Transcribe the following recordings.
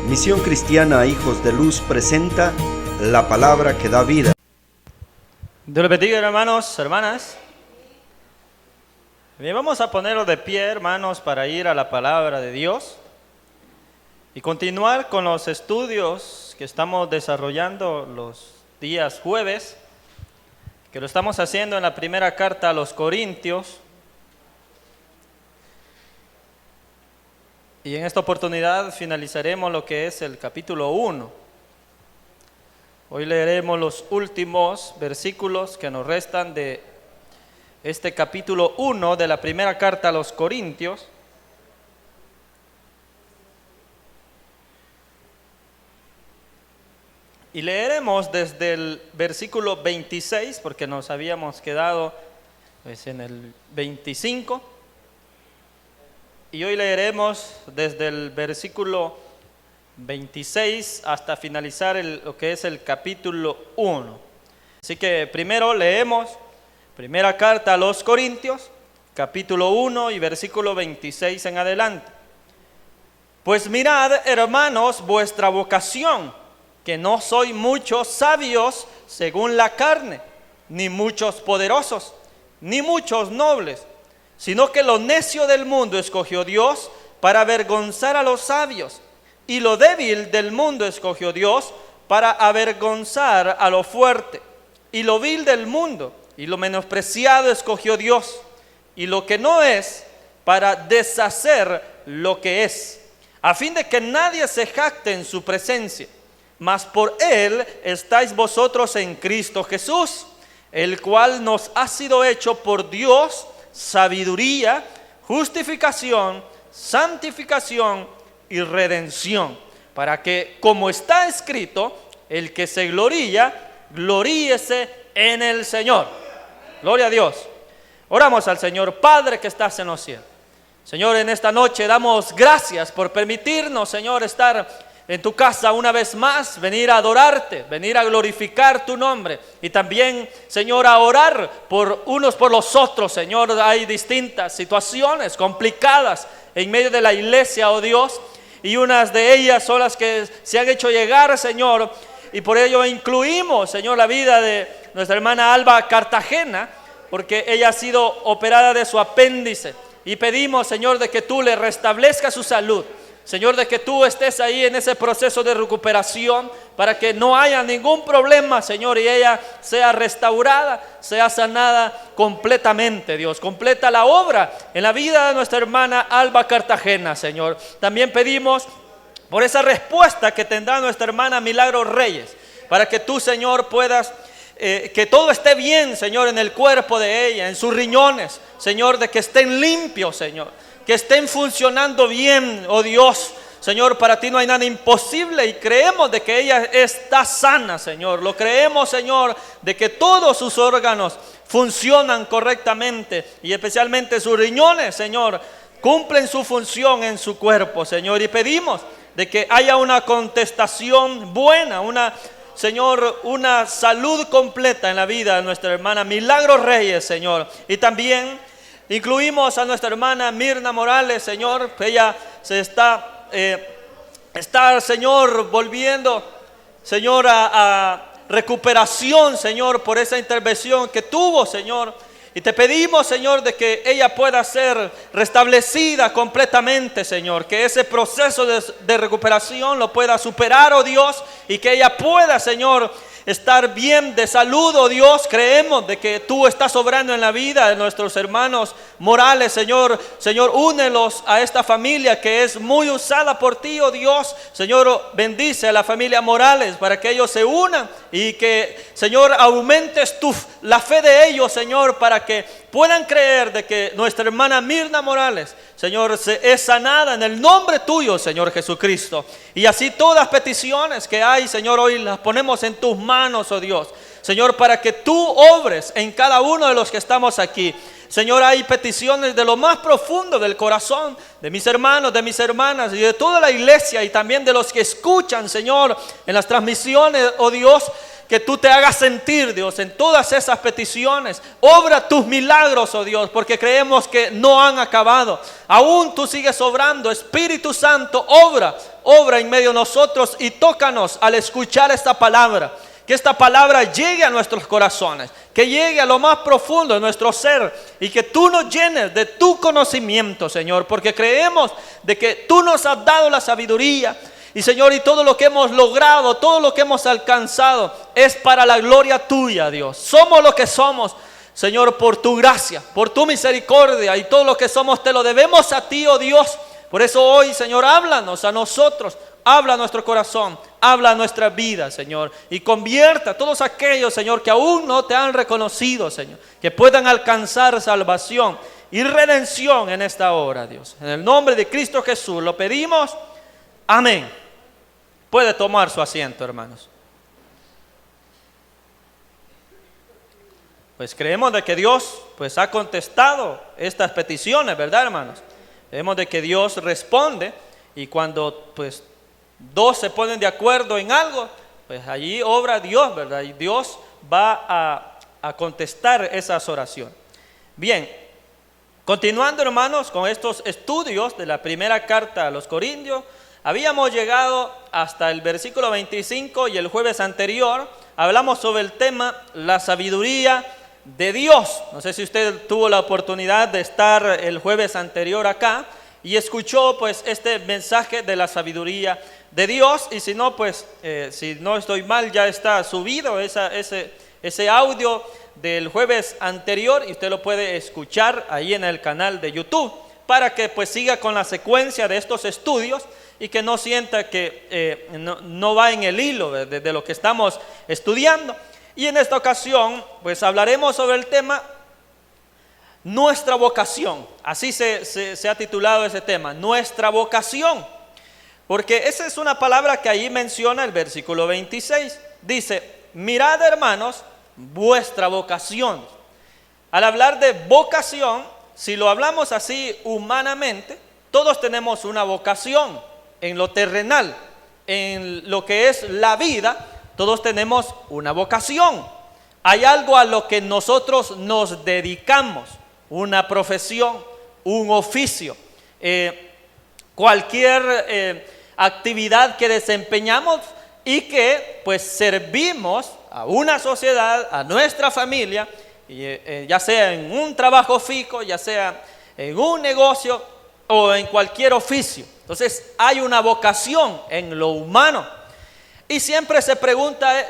Misión Cristiana Hijos de Luz presenta la palabra que da vida. Dios les bendiga, hermanos, hermanas. Bien, vamos a ponerlo de pie, hermanos, para ir a la palabra de Dios y continuar con los estudios que estamos desarrollando los días jueves, que lo estamos haciendo en la primera carta a los Corintios. Y en esta oportunidad finalizaremos lo que es el capítulo 1. Hoy leeremos los últimos versículos que nos restan de este capítulo 1 de la primera carta a los Corintios. Y leeremos desde el versículo 26, porque nos habíamos quedado pues, en el 25. Y hoy leeremos desde el versículo 26 hasta finalizar lo que es el capítulo 1. Así que primero leemos primera carta a los Corintios, capítulo 1 y versículo 26 en adelante. Pues mirad, hermanos, vuestra vocación, que no soy muchos sabios según la carne, ni muchos poderosos, ni muchos nobles, sino que lo necio del mundo escogió Dios para avergonzar a los sabios, y lo débil del mundo escogió Dios para avergonzar a lo fuerte, y lo vil del mundo y lo menospreciado escogió Dios, y lo que no es, para deshacer lo que es, a fin de que nadie se jacte en su presencia. Mas por Él estáis vosotros en Cristo Jesús, el cual nos ha sido hecho por Dios sabiduría, justificación, santificación y redención, para que, como está escrito, el que se gloría, gloríese en el Señor. Gloria a Dios. Oramos al Señor. Padre que estás en los cielos, Señor, en esta noche damos gracias por permitirnos, Señor, estar en tu casa una vez más, venir a adorarte, venir a glorificar tu nombre y también, Señor, a orar por unos por los otros. Señor, hay distintas situaciones complicadas en medio de la iglesia, oh Dios, y unas de ellas son las que se han hecho llegar, Señor, y por ello incluimos, Señor, la vida de nuestra hermana Alba Cartagena, porque ella ha sido operada de su apéndice, y pedimos, Señor, de que tú le restablezcas su salud. Señor, de que tú estés ahí en ese proceso de recuperación para que no haya ningún problema, Señor, y ella sea restaurada, sea sanada completamente, Dios. Completa la obra en la vida de nuestra hermana Alba Cartagena, Señor. También pedimos por esa respuesta que tendrá nuestra hermana Milagro Reyes, para que tú, Señor, puedas que todo esté bien, Señor, en el cuerpo de ella, en sus riñones, Señor, de que estén limpios, Señor, que estén funcionando bien, oh Dios. Señor, para ti no hay nada imposible y creemos de que ella está sana, Señor. Lo creemos, Señor, de que todos sus órganos funcionan correctamente y especialmente sus riñones, Señor, cumplen su función en su cuerpo, Señor. Y pedimos de que haya una contestación buena, Señor, una salud completa en la vida de nuestra hermana Milagro Reyes, Señor. Y también incluimos a nuestra hermana Mirna Morales, Señor. Ella se está, Señor, volviendo, Señor, a recuperación, Señor, por esa intervención que tuvo, Señor. Y te pedimos, Señor, de que ella pueda ser restablecida completamente, Señor. Que ese proceso de recuperación lo pueda superar, oh Dios. Y que ella pueda, Señor, estar bien de salud, oh Dios. Creemos de que tú estás obrando en la vida de nuestros hermanos Morales, Señor. Señor, únelos a esta familia que es muy usada por ti, oh Dios. Señor, bendice a la familia Morales para que ellos se unan y que, Señor, aumentes la fe de ellos, Señor, para que puedan creer de que nuestra hermana Mirna Morales, Señor, es sanada en el nombre tuyo, Señor Jesucristo. Y así todas peticiones que hay, Señor, hoy las ponemos en tus manos, oh Dios. Señor, para que tú obres en cada uno de los que estamos aquí. Señor, hay peticiones de lo más profundo del corazón de mis hermanos, de mis hermanas y de toda la iglesia y también de los que escuchan, Señor, en las transmisiones, oh Dios, que tú te hagas sentir, Dios, en todas esas peticiones. Obra tus milagros, oh Dios, porque creemos que no han acabado. Aún tú sigues obrando. Espíritu Santo, obra en medio de nosotros y tócanos al escuchar esta palabra. Que esta palabra llegue a nuestros corazones, que llegue a lo más profundo de nuestro ser y que tú nos llenes de tu conocimiento, Señor, porque creemos de que tú nos has dado la sabiduría. Y Señor, y todo lo que hemos logrado, todo lo que hemos alcanzado es para la gloria tuya, Dios. Somos lo que somos, Señor, por tu gracia, por tu misericordia, y todo lo que somos te lo debemos a ti, oh Dios. Por eso hoy, Señor, háblanos a nosotros, habla a nuestro corazón, habla a nuestra vida, Señor, y convierta a todos aquellos, Señor, que aún no te han reconocido, Señor, que puedan alcanzar salvación y redención en esta hora, Dios. En el nombre de Cristo Jesús lo pedimos. Amén. Puede tomar su asiento, hermanos. Pues creemos de que Dios pues ha contestado estas peticiones, ¿verdad, hermanos? Creemos de que Dios responde, y cuando pues dos se ponen de acuerdo en algo, pues allí obra Dios, ¿verdad? Y Dios va a contestar esas oraciones. Bien, continuando, hermanos, con estos estudios de la primera carta a los Corintios, habíamos llegado hasta el versículo 25 y el jueves anterior hablamos sobre el tema la sabiduría de Dios. No sé si usted tuvo la oportunidad de estar el jueves anterior acá y escuchó pues este mensaje de la sabiduría de Dios, y si no, pues si no estoy mal, ya está subido ese audio del jueves anterior y usted lo puede escuchar ahí en el canal de YouTube para que pues siga con la secuencia de estos estudios y que no sienta que no va en el hilo de lo que estamos estudiando. Y en esta ocasión pues hablaremos sobre el tema nuestra vocación. Así se ha titulado ese tema, nuestra vocación, porque esa es una palabra que ahí menciona el versículo 26. Dice: mirad, hermanos, vuestra vocación. Al hablar de vocación, si lo hablamos así humanamente, todos tenemos una vocación. En lo terrenal, en lo que es la vida, todos tenemos una vocación. Hay algo a lo que nosotros nos dedicamos, una profesión, un oficio, cualquier actividad que desempeñamos y que pues servimos a una sociedad, a nuestra familia, ya sea en un trabajo fijo, ya sea en un negocio o en cualquier oficio. Entonces hay una vocación en lo humano. Y siempre se pregunta,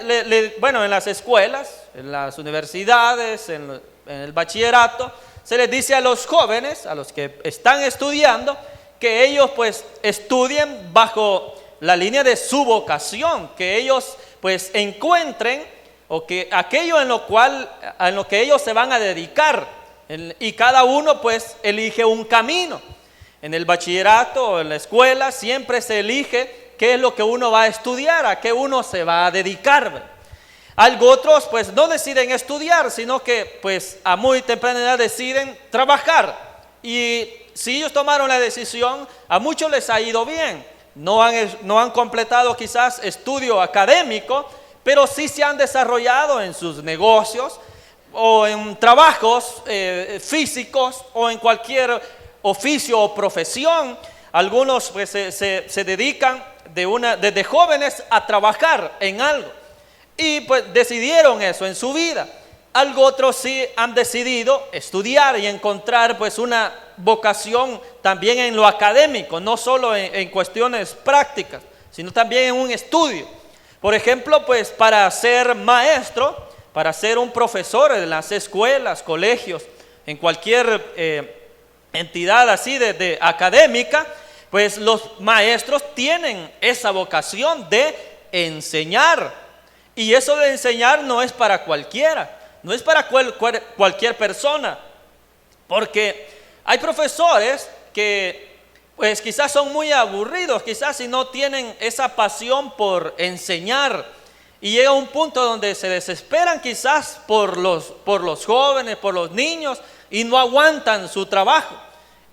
bueno, en las escuelas, en las universidades, en el bachillerato, se les dice a los jóvenes, a los que están estudiando, que ellos pues estudien bajo la línea de su vocación, que ellos pues encuentren o que aquello en lo que ellos se van a dedicar, y cada uno pues elige un camino. En el bachillerato o en la escuela siempre se elige qué es lo que uno va a estudiar, a qué uno se va a dedicar. Algo otros pues no deciden estudiar, sino que pues a muy temprana edad deciden trabajar. Y si ellos tomaron la decisión, a muchos les ha ido bien. No han completado quizás estudio académico, pero sí se han desarrollado en sus negocios o en trabajos físicos o en cualquier oficio o profesión. Algunos pues se dedican desde jóvenes a trabajar en algo y pues decidieron eso en su vida. Algo otros sí han decidido estudiar y encontrar pues una vocación también en lo académico, no solo en cuestiones prácticas, sino también en un estudio. Por ejemplo, pues para ser maestro, para ser un profesor en las escuelas, colegios, en cualquier entidad así de académica, pues los maestros tienen esa vocación de enseñar. Y eso de enseñar no es para cualquiera, no es para cualquier persona, porque hay profesores que pues quizás son muy aburridos, quizás si no tienen esa pasión por enseñar, y llega un punto donde se desesperan quizás por los jóvenes, por los niños, y no aguantan su trabajo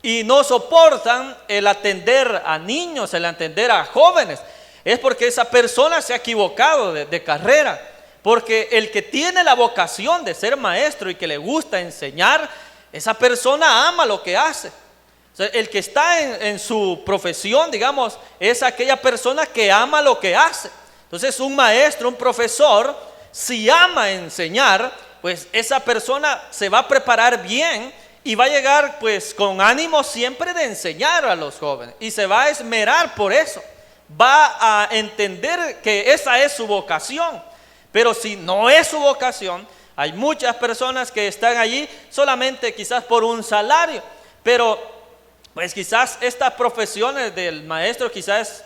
y no soportan el atender a niños, el atender a jóvenes. Es porque esa persona se ha equivocado de carrera, Porque el que tiene la vocación de ser maestro y que le gusta enseñar, esa persona ama lo que hace. O sea, el que está en su profesión, digamos, es aquella persona que ama lo que hace. Entonces, un maestro, un profesor, si ama enseñar, pues esa persona se va a preparar bien y va a llegar pues con ánimo siempre de enseñar a los jóvenes y se va a esmerar por eso. Va a entender que esa es su vocación. Pero si no es su vocación, hay muchas personas que están allí solamente quizás por un salario, pero pues quizás estas profesiones del maestro quizás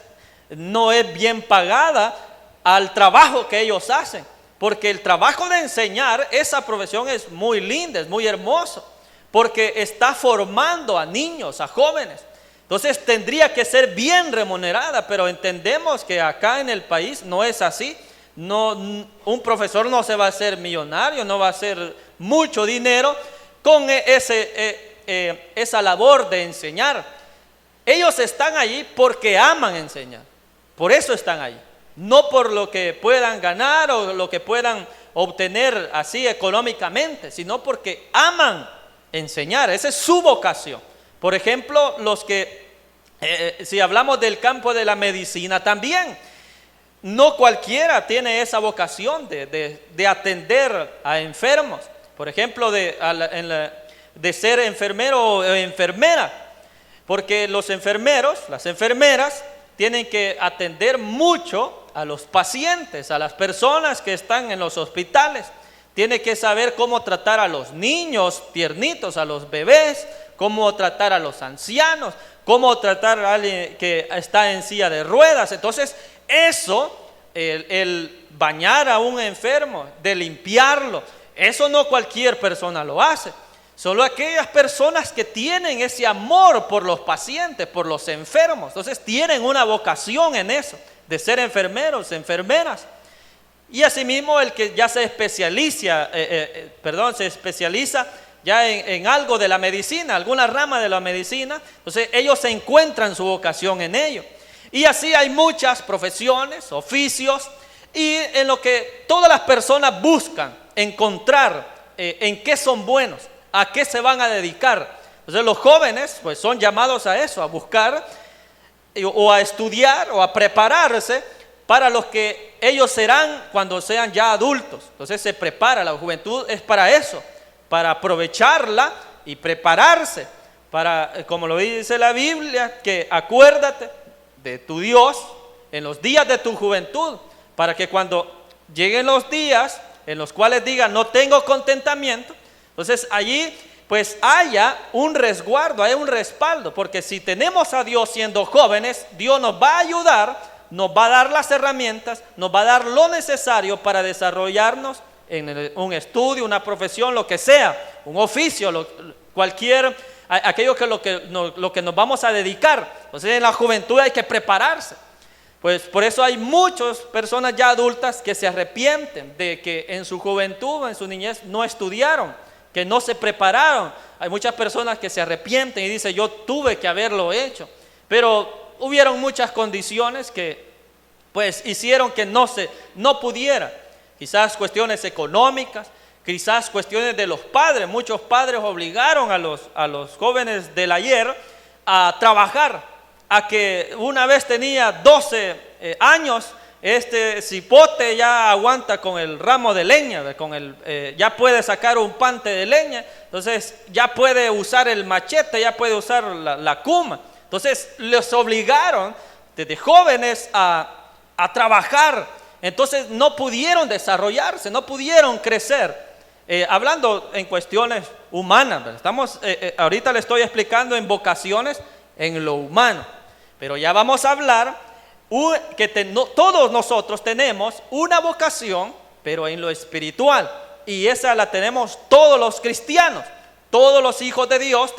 no es bien pagada al trabajo que ellos hacen, porque el trabajo de enseñar, esa profesión es muy linda, es muy hermoso, porque está formando a niños, a jóvenes. Entonces tendría que ser bien remunerada, pero entendemos que acá en el país no es así. No, un profesor no se va a hacer millonario, no va a hacer mucho dinero con esa labor de enseñar. Ellos están allí porque aman enseñar, por eso están allí, no por lo que puedan ganar o lo que puedan obtener así económicamente, sino porque aman enseñar. Esa es su vocación. Por ejemplo, los que, si hablamos del campo de la medicina también, no cualquiera tiene esa vocación de atender a enfermos. Por ejemplo, de ser enfermero o enfermera, porque los enfermeros, las enfermeras, tienen que atender mucho a los pacientes, a las personas que están en los hospitales. Tienen que saber cómo tratar a los niños tiernitos, a los bebés, cómo tratar a los ancianos, cómo tratar a alguien que está en silla de ruedas. Entonces, eso, el bañar a un enfermo, de limpiarlo, eso no cualquier persona lo hace. Solo aquellas personas que tienen ese amor por los pacientes, por los enfermos. Entonces tienen una vocación en eso, de ser enfermeros, enfermeras. Y asimismo el que ya se especializa ya en algo de la medicina, alguna rama de la medicina. Entonces ellos se encuentran su vocación en ello. Y así hay muchas profesiones, oficios, y en lo que todas las personas buscan encontrar en qué son buenos, a qué se van a dedicar. Entonces los jóvenes pues son llamados a eso, a buscar o a estudiar o a prepararse para los que ellos serán cuando sean ya adultos. Entonces se prepara, la juventud es para eso, para aprovecharla y prepararse para, como lo dice la Biblia, que acuérdate de tu Dios en los días de tu juventud, para que cuando lleguen los días en los cuales digan no tengo contentamiento, entonces allí pues haya un resguardo, haya un respaldo, porque si tenemos a Dios siendo jóvenes, Dios nos va a ayudar, nos va a dar las herramientas, nos va a dar lo necesario para desarrollarnos en un estudio, una profesión, lo que sea, un oficio, aquello lo que nos vamos a dedicar. Entonces en la juventud hay que prepararse. Pues por eso hay muchas personas ya adultas que se arrepienten de que en su juventud, en su niñez no estudiaron, que no se prepararon. Hay muchas personas que se arrepienten y dicen yo tuve que haberlo hecho, pero hubieron muchas condiciones que pues hicieron que no pudiera. Quizás cuestiones económicas, quizás cuestiones de los padres. Muchos padres obligaron a los jóvenes del ayer a trabajar, a que una vez tenía 12 años, este cipote ya aguanta con el ramo de leña, ya puede sacar un pante de leña, entonces ya puede usar el machete, ya puede usar la cuma. Entonces les obligaron desde jóvenes a trabajar, entonces no pudieron desarrollarse, no pudieron crecer. Hablando en cuestiones humanas, ahorita le estoy explicando en vocaciones en lo humano, pero ya vamos a hablar que todos nosotros tenemos una vocación, pero en lo espiritual, y esa la tenemos todos los cristianos, todos los hijos de Dios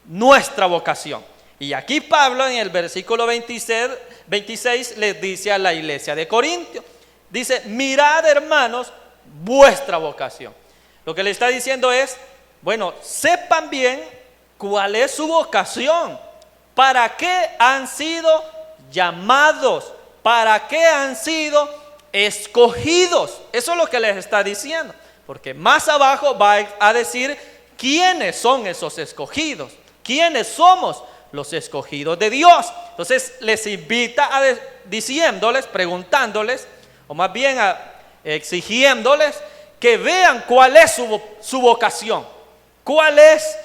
nuestra vocación. Y aquí Pablo en el versículo 26 les dice a la iglesia de Corintios, dice, mirad hermanos vuestra vocación. Lo que le está diciendo es, bueno, sepan bien cuál es su vocación, para qué han sido llamados, para qué han sido escogidos. Eso es lo que les está diciendo, porque más abajo va a decir quiénes son esos escogidos, quiénes somos los escogidos de Dios. Entonces les invita diciéndoles, preguntándoles, o más bien exigiéndoles que vean cuál es su vocación, cuál es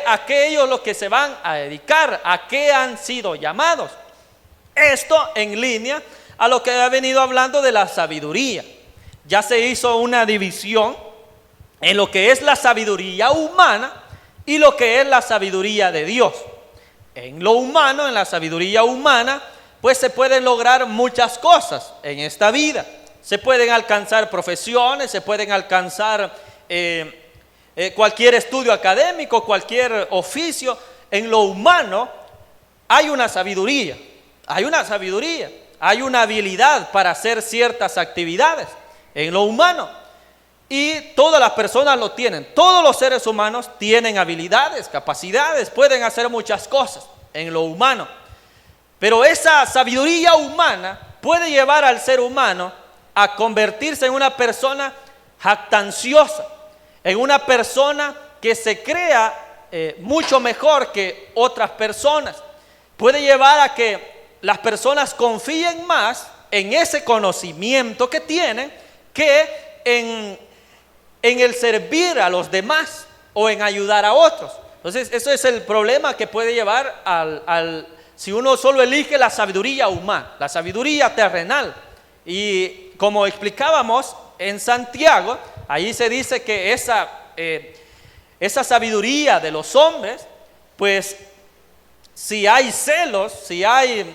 a qué ellos los que se van a dedicar, a qué han sido llamados. Esto en línea a lo que ha venido hablando de la sabiduría. Ya se hizo una división en lo que es la sabiduría humana y lo que es la sabiduría de Dios. En lo humano, en la sabiduría humana, pues se pueden lograr muchas cosas en esta vida. Se pueden alcanzar profesiones, se pueden alcanzar cualquier estudio académico, cualquier oficio. En lo humano hay una sabiduría, hay una habilidad para hacer ciertas actividades en lo humano. Y todas las personas lo tienen, todos los seres humanos tienen habilidades, capacidades, pueden hacer muchas cosas en lo humano. Pero esa sabiduría humana puede llevar al ser humano a convertirse en una persona jactanciosa, en una persona que se crea mucho mejor que otras personas. Puede llevar a que las personas confíen más en ese conocimiento que tienen que en el servir a los demás o en ayudar a otros. Entonces, eso es el problema que puede llevar si uno solo elige la sabiduría humana, la sabiduría terrenal. Y como explicábamos en Santiago, ahí se dice que esa sabiduría de los hombres, pues si hay celos, si hay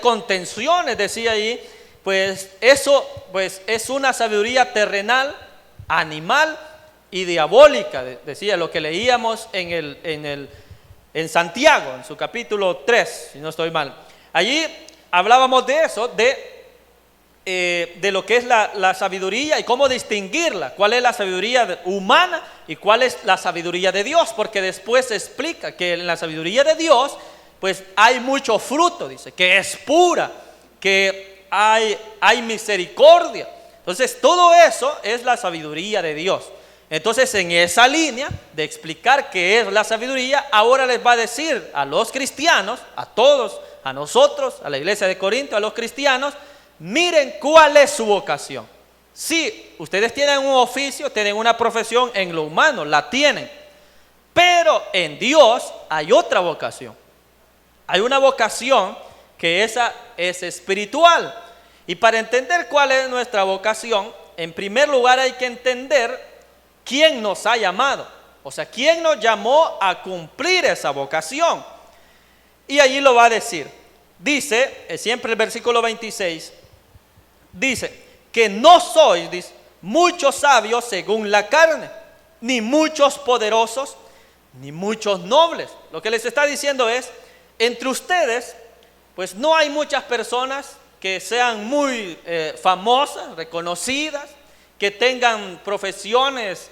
contenciones, decía ahí, pues eso pues es una sabiduría terrenal, animal y diabólica, decía lo que leíamos en Santiago, en su capítulo 3, si no estoy mal. Allí hablábamos de eso, de lo que es la sabiduría y cómo distinguirla, cuál es la sabiduría humana y cuál es la sabiduría de Dios, porque después se explica que en la sabiduría de Dios pues hay mucho fruto, dice, que es pura, que hay misericordia. Entonces todo eso es la sabiduría de Dios. Entonces en esa línea de explicar qué es la sabiduría, ahora les va a decir a los cristianos, a todos, a nosotros, a la iglesia de Corinto, a los cristianos, miren cuál es su vocación. Sí, ustedes tienen un oficio, tienen una profesión en lo humano, la tienen, pero en Dios hay otra vocación. Hay una vocación que esa es espiritual. Y para entender cuál es nuestra vocación, en primer lugar hay que entender quién nos ha llamado. O sea, quién nos llamó a cumplir esa vocación. Y allí lo va a decir. Dice, siempre el versículo 26, dice, que no sois, dice, muchos sabios según la carne, ni muchos poderosos, ni muchos nobles. Lo que les está diciendo es, entre ustedes, pues no hay muchas personas que sean muy famosas, reconocidas, que tengan profesiones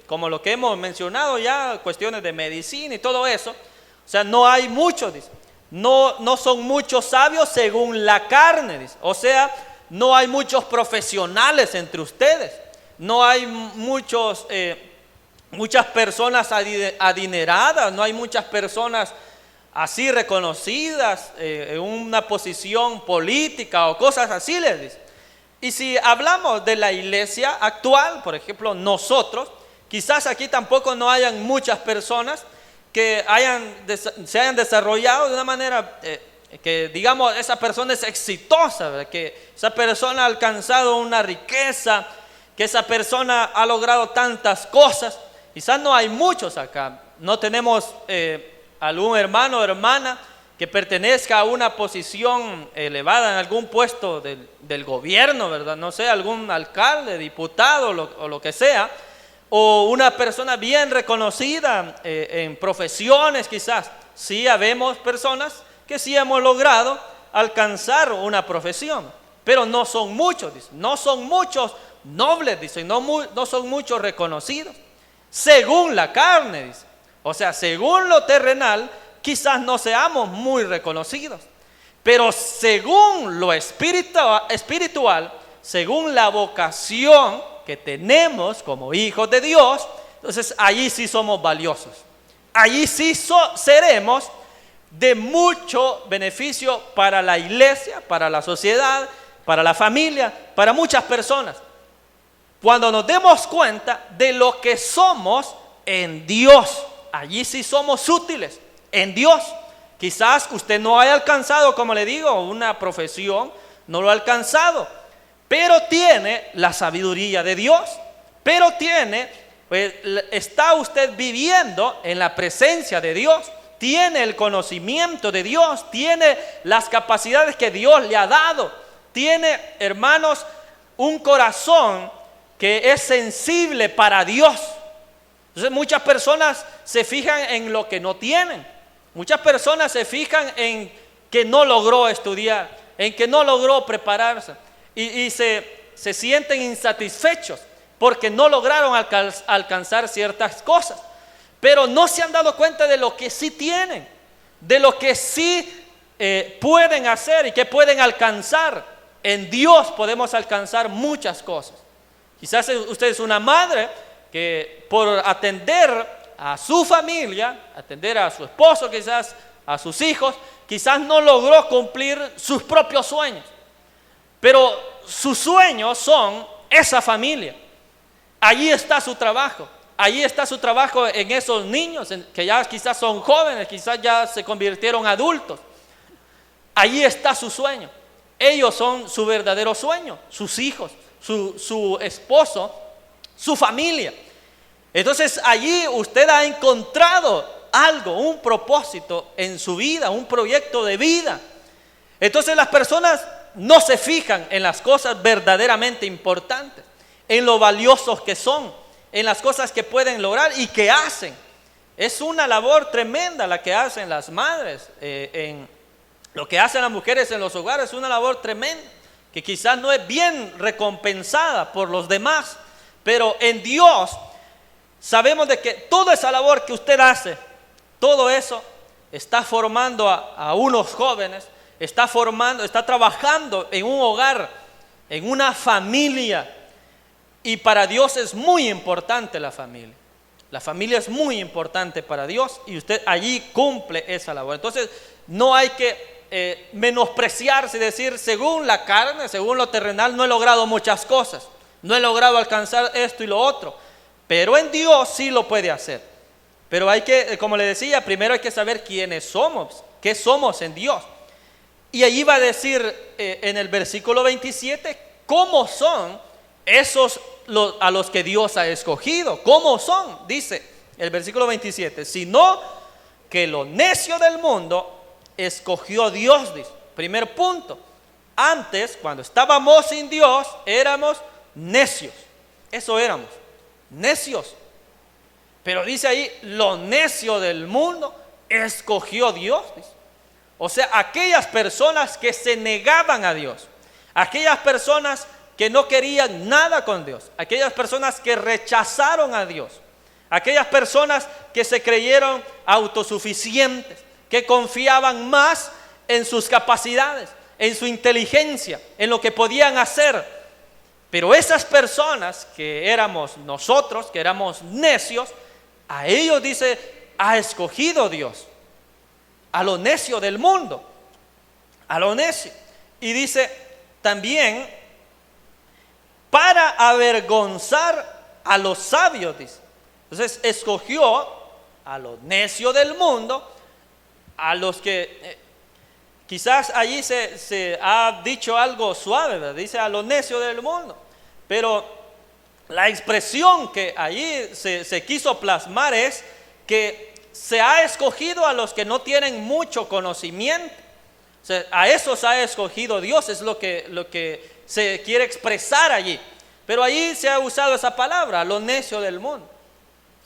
como lo que hemos mencionado ya, cuestiones de medicina y todo eso. O sea, no hay muchos, dice. No son muchos sabios según la carne, dice. O sea, no hay muchos profesionales entre ustedes. No hay muchas personas adineradas, no hay muchas personas así reconocidas en una posición política o cosas así, les dice. Y si hablamos de la iglesia actual, por ejemplo, nosotros, quizás aquí tampoco no hayan muchas personas que se hayan desarrollado de una manera que digamos esa persona es exitosa, ¿verdad? Que esa persona ha alcanzado una riqueza, que esa persona ha logrado tantas cosas. Quizás no hay muchos acá, no tenemos algún hermano o hermana que pertenezca a una posición elevada en algún puesto del gobierno, ¿verdad? No sé, algún alcalde, diputado o lo que sea, o una persona bien reconocida en profesiones quizás. Sí, habemos personas que sí hemos logrado alcanzar una profesión, pero no son muchos, dice, no son muchos nobles, dice, no son muchos reconocidos, según la carne, dice. O sea, según lo terrenal, quizás no seamos muy reconocidos, pero según lo espiritual, según la vocación que tenemos como hijos de Dios, entonces allí sí somos valiosos. Allí sí seremos de mucho beneficio para la iglesia, para la sociedad, para la familia, para muchas personas. Cuando nos demos cuenta de lo que somos en Dios, allí sí somos útiles en Dios. Quizás usted no haya alcanzado, como le digo, una profesión, no lo ha alcanzado, pero tiene la sabiduría de Dios, pero pues, está usted viviendo en la presencia de Dios, tiene el conocimiento de Dios, tiene las capacidades que Dios le ha dado, tiene, hermanos, un corazón que es sensible para Dios. Entonces muchas personas se fijan en lo que no tienen, muchas personas se fijan en que no logró estudiar, en que no logró prepararse y se sienten insatisfechos porque no lograron alcanzar ciertas cosas, pero no se han dado cuenta de lo que sí tienen, de lo que sí pueden hacer y que pueden alcanzar. En Dios podemos alcanzar muchas cosas. Quizás usted es una madre que por atender a su familia, atender a su esposo, quizás a sus hijos, quizás no logró cumplir sus propios sueños, pero sus sueños son esa familia. Allí está su trabajo, allí está su trabajo en esos niños que ya quizás son jóvenes, quizás ya se convirtieron adultos. Allí está su sueño. Ellos son su verdadero sueño, sus hijos, su esposo, su familia. Entonces allí usted ha encontrado algo, un propósito en su vida, un proyecto de vida. Entonces las personas no se fijan en las cosas verdaderamente importantes, en lo valiosos que son, en las cosas que pueden lograr y que hacen. Es una labor tremenda la que hacen las madres, lo que hacen las mujeres en los hogares es una labor tremenda, que quizás no es bien recompensada por los demás, pero en Dios sabemos de que toda esa labor que usted hace, todo eso está formando a unos jóvenes, está trabajando en un hogar, en una familia. Y para Dios es muy importante la familia. La familia es muy importante para Dios y usted allí cumple esa labor. Entonces no hay que menospreciarse y decir, según la carne, según lo terrenal, no he logrado muchas cosas, no he logrado alcanzar esto y lo otro, pero en Dios sí lo puede hacer. Pero hay que, como le decía, primero hay que saber quiénes somos, qué somos en Dios. Y allí va a decir en el versículo 27, cómo son esos a los que Dios ha escogido. ¿Cómo son? Dice el versículo 27, sino que lo necio del mundo escogió Dios, dice. Primer punto, antes cuando estábamos sin Dios éramos necios, eso éramos, necios. Pero dice ahí, lo necio del mundo escogió Dios, dice. O sea, aquellas personas que se negaban a Dios, aquellas personas que no querían nada con Dios, aquellas personas que rechazaron a Dios, aquellas personas que se creyeron autosuficientes, que confiaban más en sus capacidades, en su inteligencia, en lo que podían hacer. Pero esas personas que éramos nosotros, que éramos necios, a ellos dice, ha escogido Dios, a lo necio del mundo, a lo necio. Y dice también, para avergonzar a los sabios, dice. Entonces escogió a lo necio del mundo, a los que quizás allí se ha dicho algo suave, ¿verdad? Dice a lo necio del mundo, pero la expresión que allí se quiso plasmar es que se ha escogido a los que no tienen mucho conocimiento. O sea, a esos ha escogido Dios, es lo que se quiere expresar allí. Pero allí se ha usado esa palabra, lo necio del mundo.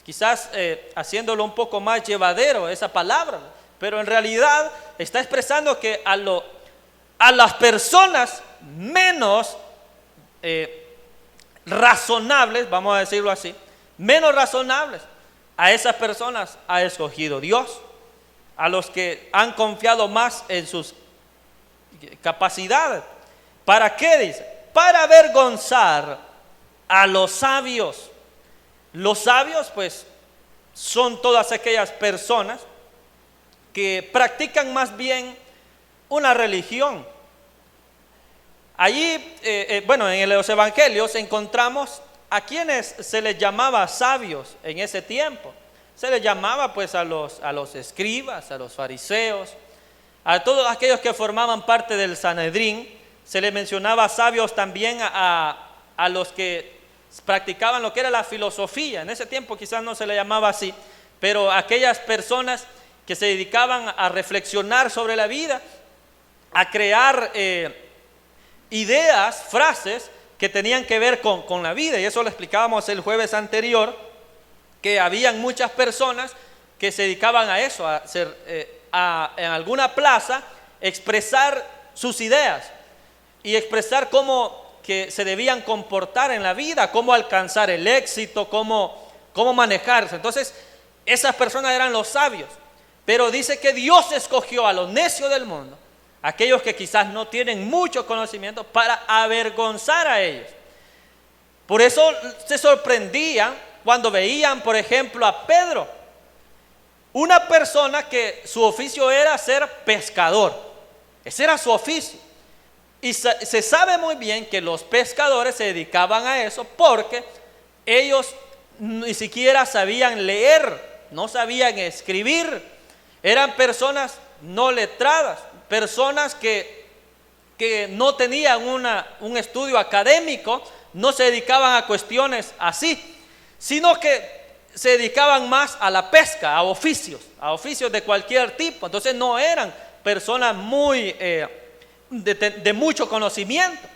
Quizás haciéndolo un poco más llevadero esa palabra, pero en realidad está expresando que a las personas menos razonables, vamos a decirlo así, menos razonables, a esas personas ha escogido Dios. A los que han confiado más en sus capacidades. ¿Para qué? Dice, para avergonzar a los sabios. Los sabios, pues, son todas aquellas personas que practican más bien una religión. Allí, en los evangelios encontramos a quienes se les llamaba sabios en ese tiempo. Se les llamaba pues a los escribas, a los fariseos, a todos aquellos que formaban parte del Sanedrín. Se les mencionaba sabios también a los que practicaban lo que era la filosofía. En ese tiempo quizás no se le llamaba así, pero aquellas personas que se dedicaban a reflexionar sobre la vida, a crear ideas, frases que tenían que ver con la vida. Y eso lo explicábamos el jueves anterior, que habían muchas personas que se dedicaban a eso, en alguna plaza, expresar sus ideas y expresar cómo que se debían comportar en la vida, cómo alcanzar el éxito, cómo manejarse. Entonces, esas personas eran los sabios. Pero dice que Dios escogió a los necios del mundo, aquellos que quizás no tienen mucho conocimiento, para avergonzar a ellos. Por eso se sorprendían cuando veían, por ejemplo, a Pedro, una persona que su oficio era ser pescador. Ese era su oficio. Y se sabe muy bien que los pescadores se dedicaban a eso porque ellos ni siquiera sabían leer, no sabían escribir. Eran personas no letradas, personas que no tenían un estudio académico, no se dedicaban a cuestiones así, sino que se dedicaban más a la pesca, a oficios de cualquier tipo. Entonces no eran personas muy de mucho conocimiento.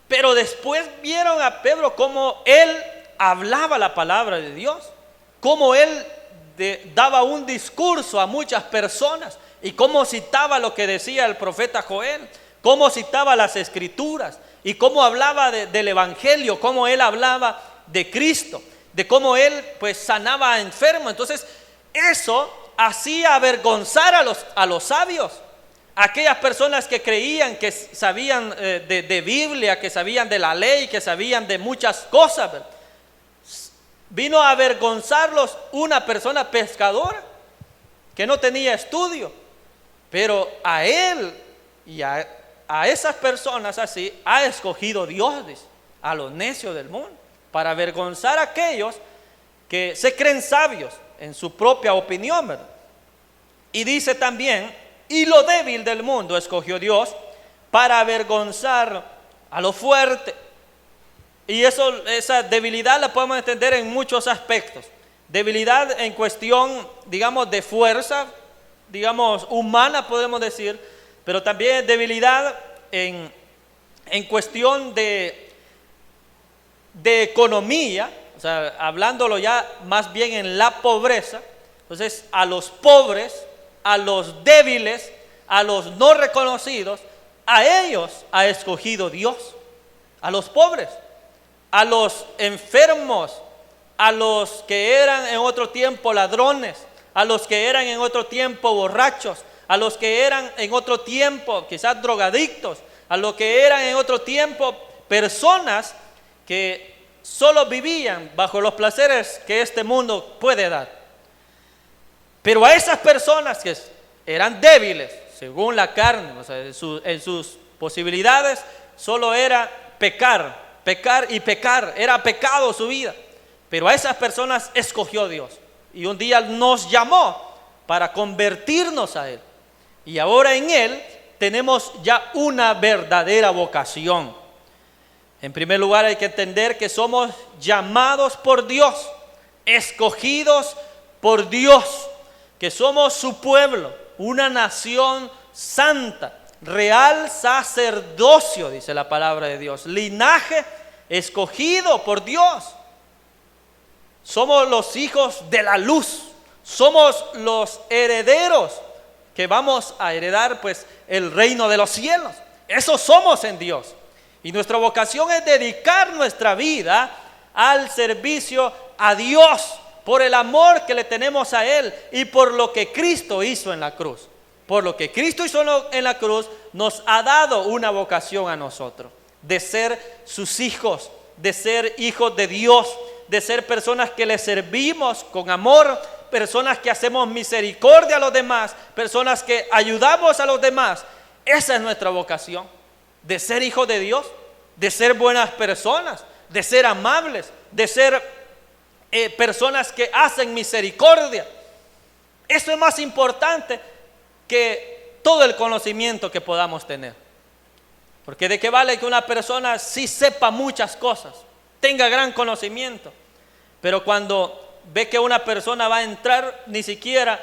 Pero después vieron a Pedro cómo él hablaba la palabra de Dios, cómo él daba un discurso a muchas personas y cómo citaba lo que decía el profeta Joel, cómo citaba las escrituras y cómo hablaba del evangelio, cómo él hablaba de Cristo, de cómo él pues sanaba a enfermos. Entonces eso hacía avergonzar a los sabios, aquellas personas que creían que sabían de Biblia, que sabían de la ley, que sabían de muchas cosas, ¿verdad? Vino a avergonzarlos una persona pescadora que no tenía estudio, pero a él y a esas personas así ha escogido Dios, dice, a los necios del mundo, para avergonzar a aquellos que se creen sabios en su propia opinión, ¿verdad? Y dice también, y lo débil del mundo escogió Dios para avergonzar a lo fuerte. Y esa debilidad la podemos entender en muchos aspectos. Debilidad en cuestión, digamos, de fuerza, digamos, humana podemos decir, pero también debilidad en cuestión de economía, o sea, hablándolo ya más bien en la pobreza. Entonces, a los pobres, a los débiles, a los no reconocidos, a ellos ha escogido Dios, a los pobres, a los enfermos, a los que eran en otro tiempo ladrones, a los que eran en otro tiempo borrachos, a los que eran en otro tiempo quizás drogadictos, a los que eran en otro tiempo personas que solo vivían bajo los placeres que este mundo puede dar. Pero a esas personas que eran débiles, según la carne, o sea, en sus posibilidades, solo era pecar y pecar, era pecado su vida. Pero a esas personas escogió Dios y un día nos llamó para convertirnos a Él. Y ahora en Él tenemos ya una verdadera vocación. En primer lugar, hay que entender que somos llamados por Dios, escogidos por Dios, que somos su pueblo, una nación santa, real sacerdocio, dice la palabra de Dios, linaje escogido por Dios. Somos los hijos de la luz, somos los herederos que vamos a heredar pues el reino de los cielos. Eso somos en Dios. Y nuestra vocación es dedicar nuestra vida al servicio a Dios, por el amor que le tenemos a Él y por lo que Cristo hizo en la cruz. Por lo que Cristo hizo en la cruz, nos ha dado una vocación a nosotros. de ser sus hijos, de ser hijos de Dios, de ser personas que le servimos con amor, personas que hacemos misericordia a los demás, personas que ayudamos a los demás. Esa es nuestra vocación, de ser hijos de Dios, de ser buenas personas, de ser amables, de ser personas que hacen misericordia. Eso es más importante que todo el conocimiento que podamos tener. Porque de qué vale que una persona sí sepa muchas cosas, tenga gran conocimiento, pero cuando ve que una persona va a entrar, ni siquiera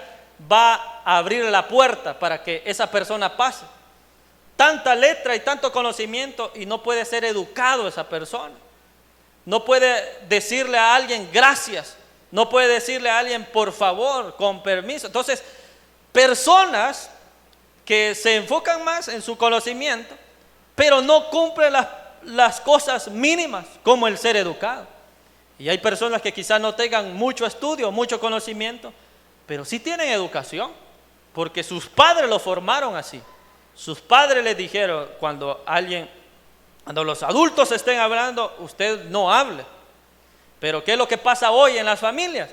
va a abrir la puerta para que esa persona pase. Tanta letra y tanto conocimiento y no puede ser educado esa persona. No puede decirle a alguien gracias, no puede decirle a alguien por favor, con permiso. Entonces, personas que se enfocan más en su conocimiento, pero no cumplen las cosas mínimas como el ser educado. Y hay personas que quizás no tengan mucho estudio, mucho conocimiento, pero sí tienen educación, porque sus padres lo formaron así. Sus padres les dijeron, cuando los adultos estén hablando, usted no hable. Pero ¿qué es lo que pasa hoy en las familias?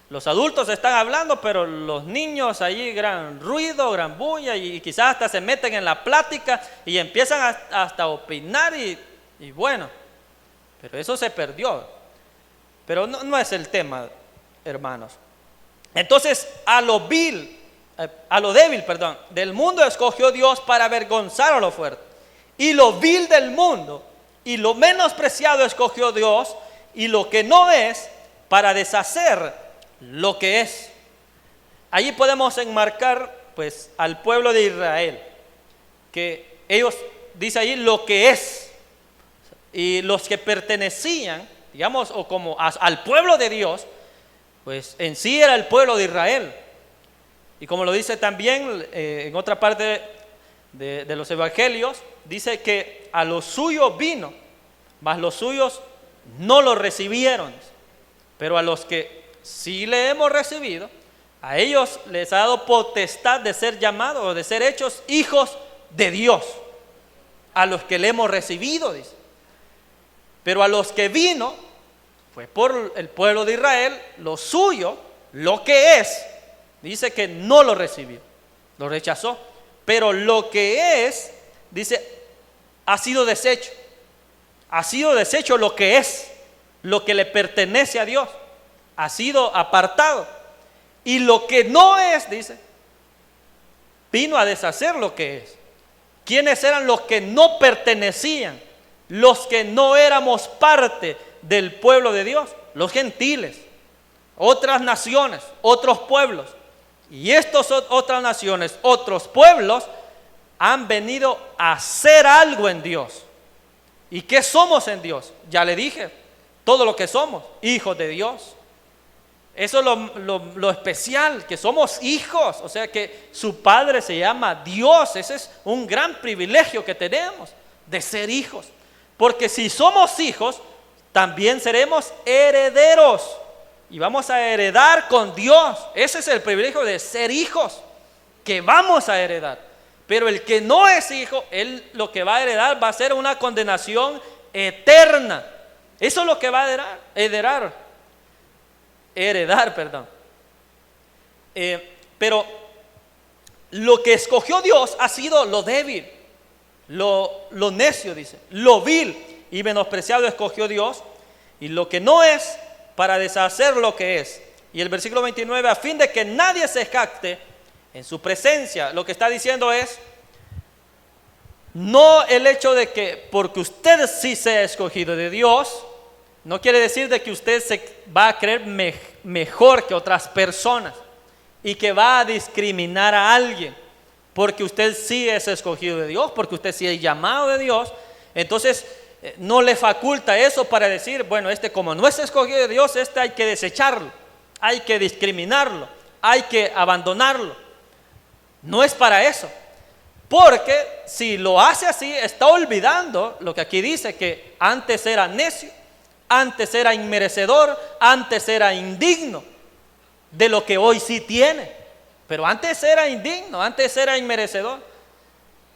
Los adultos están hablando, pero los niños allí gran ruido, gran bulla, y quizás hasta se meten en la plática y empiezan hasta a opinar y bueno, pero eso se perdió. Pero no es el tema, hermanos. Entonces, a lo débil, del mundo escogió Dios para avergonzar a lo fuerte. Y lo vil del mundo y lo menospreciado escogió Dios, y lo que no es, para deshacer lo que es. Allí podemos enmarcar pues al pueblo de Israel, que ellos, dice ahí, lo que es, y los que pertenecían, digamos, o como al pueblo de Dios, pues en sí era el pueblo de Israel. Y como lo dice también en otra parte de los evangelios, dice que a los suyos vino, mas los suyos no lo recibieron. Pero a los que sí le hemos recibido, a ellos les ha dado potestad de ser llamados o de ser hechos hijos de Dios. A los que le hemos recibido, dice. Pero a los que vino, fue por el pueblo de Israel, lo suyo, lo que es, dice que no lo recibió, lo rechazó. Pero lo que es, dice, ha sido deshecho. Ha sido deshecho lo que es, lo que le pertenece a Dios. Ha sido apartado. Y lo que no es, dice, vino a deshacer lo que es. ¿Quiénes eran los que no pertenecían? Los que no éramos parte del pueblo de Dios. Los gentiles, otras naciones, otros pueblos. Y estas otras naciones, otros pueblos, han venido a hacer algo en Dios. ¿Y qué somos en Dios? Ya le dije, todo lo que somos, hijos de Dios. Eso es lo especial, que somos hijos, o sea que su Padre se llama Dios. Ese es un gran privilegio que tenemos, de ser hijos. Porque si somos hijos, también seremos herederos. Y vamos a heredar con Dios. Ese es el privilegio de ser hijos, que vamos a heredar. Pero el que no es hijo, él lo que va a heredar va a ser una condenación eterna. Eso es lo que va a heredar, perdón. Pero lo que escogió Dios ha sido lo débil, lo necio, dice, lo vil y menospreciado escogió Dios, y lo que no es, para deshacer lo que es. Y el versículo 29, a fin de que nadie se jacte en su presencia, lo que está diciendo es, no el hecho de que porque usted sí sea escogido de Dios, no quiere decir de que usted se va a creer mejor que otras personas y que va a discriminar a alguien porque usted sí es escogido de Dios, porque usted sí es llamado de Dios. Entonces no le faculta eso para decir, bueno, como no es escogido de Dios, hay que desecharlo, hay que discriminarlo, hay que abandonarlo. No es para eso, porque si lo hace así, está olvidando lo que aquí dice, que antes era necio, antes era inmerecedor, antes era indigno de lo que hoy sí tiene. Pero antes era indigno, antes era inmerecedor.